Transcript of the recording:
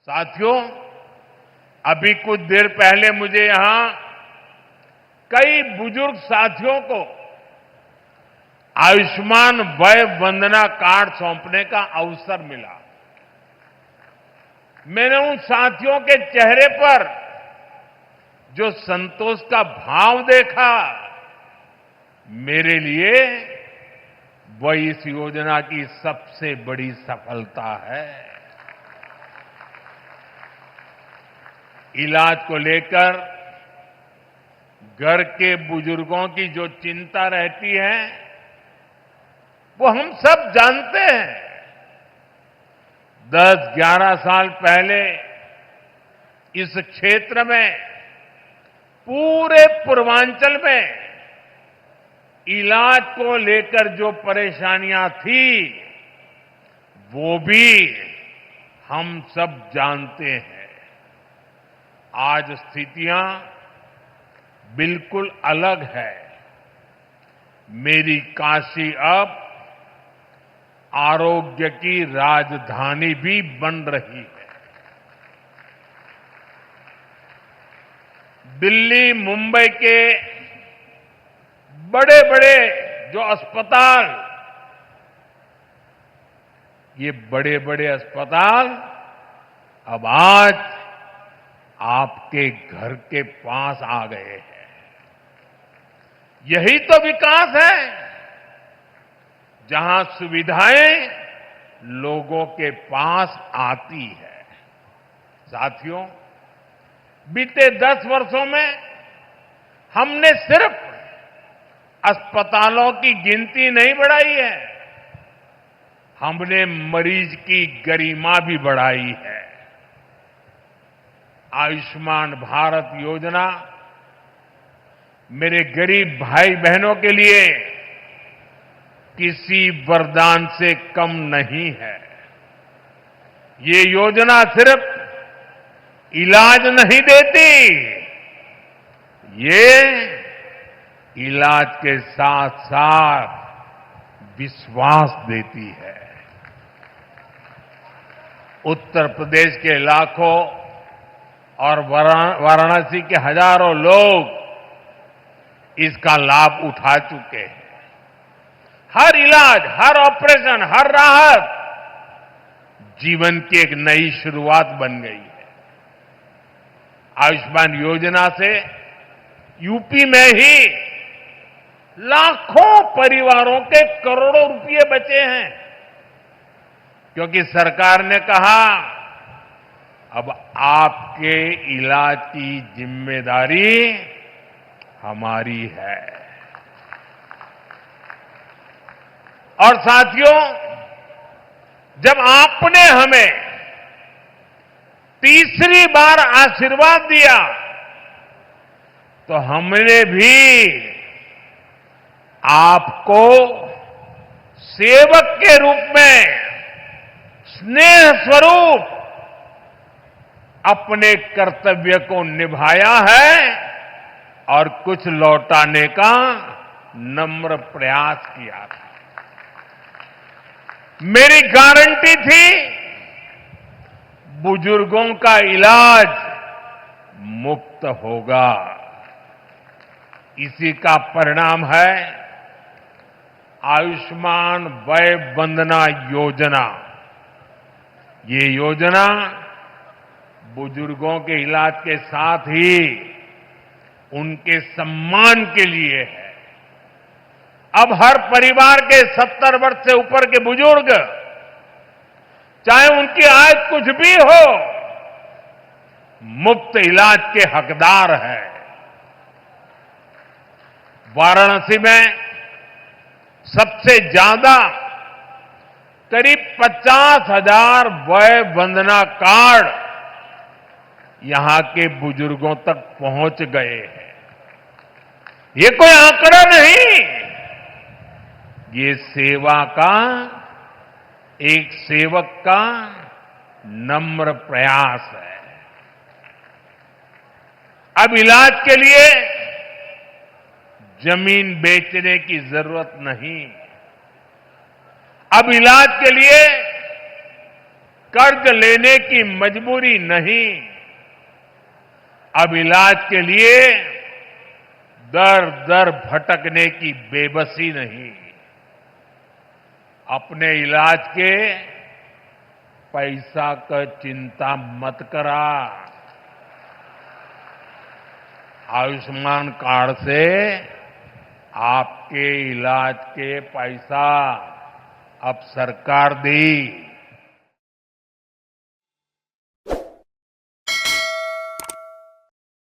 साथियों, अभी कुछ देर पहले मुझे यहां कई बुजुर्ग साथियों को आयुष्मान वय वंदना कार्ड सौंपने का अवसर मिला। मैंने उन साथियों के चेहरे पर जो संतोष का भाव देखा, मेरे लिए वह इस योजना की सबसे बड़ी सफलता है। इलाज को लेकर घर के बुजुर्गों की जो चिंता रहती है, वो हम सब जानते हैं। 10-11 साल पहले इस क्षेत्र में, पूरे पूर्वांचल में इलाज को लेकर जो परेशानियां थी, वो भी हम सब जानते हैं। आज स्थितियां बिल्कुल अलग है। मेरी काशी अब आरोग्य की राजधानी भी बन रही है। दिल्ली, मुंबई के बड़े बड़े जो अस्पताल, ये बड़े बड़े अस्पताल अब आज आपके घर के पास आ गए हैं। यही तो विकास है, जहां सुविधाएं लोगों के पास आती है। साथियों, बीते 10 वर्षों में हमने सिर्फ अस्पतालों की गिनती नहीं बढ़ाई है, हमने मरीज की गरिमा भी बढ़ाई है। आयुष्मान भारत योजना मेरे गरीब भाई बहनों के लिए किसी वरदान से कम नहीं है। ये योजना सिर्फ इलाज नहीं देती, ये इलाज के साथ साथ विश्वास देती है। उत्तर प्रदेश के लाखों और वाराणसी के हजारों लोग इसका लाभ उठा चुके हैं। हर इलाज, हर ऑपरेशन, हर राहत जीवन की एक नई शुरुआत बन गई है। आयुष्मान योजना से यूपी में ही लाखों परिवारों के करोड़ों रुपए बचे हैं, क्योंकि सरकार ने कहा अब आपके इलाज की जिम्मेदारी हमारी है। और साथियों, जब आपने हमें तीसरी बार आशीर्वाद दिया, तो हमने भी आपको सेवक के रूप में, स्नेह स्वरूप अपने कर्तव्य को निभाया है और कुछ लौटाने का नम्र प्रयास किया था। मेरी गारंटी थी, बुजुर्गों का इलाज मुफ्त होगा। इसी का परिणाम है आयुष्मान वय वंदना योजना। ये योजना बुजुर्गों के इलाज के साथ ही उनके सम्मान के लिए है। अब हर परिवार के 70 वर्ष से ऊपर के बुजुर्ग, चाहे उनकी आय कुछ भी हो, मुफ्त इलाज के हकदार है। वाराणसी में सबसे ज्यादा करीब 50,000 वय वंदना कार्ड यहां के बुजुर्गों तक पहुंच गए हैं। ये कोई आंकड़ा नहीं, ये सेवा का, एक सेवक का नम्र प्रयास है। अब इलाज के लिए जमीन बेचने की जरूरत नहीं। अब इलाज के लिए कर्ज लेने की मजबूरी नहीं, अब इलाज के लिए दर दर भटकने की बेबसी नहीं, अपने इलाज के पैसा का चिंता मत करा। आयुष्मान कार्ड से आपके इलाज के पैसा अब सरकार दी।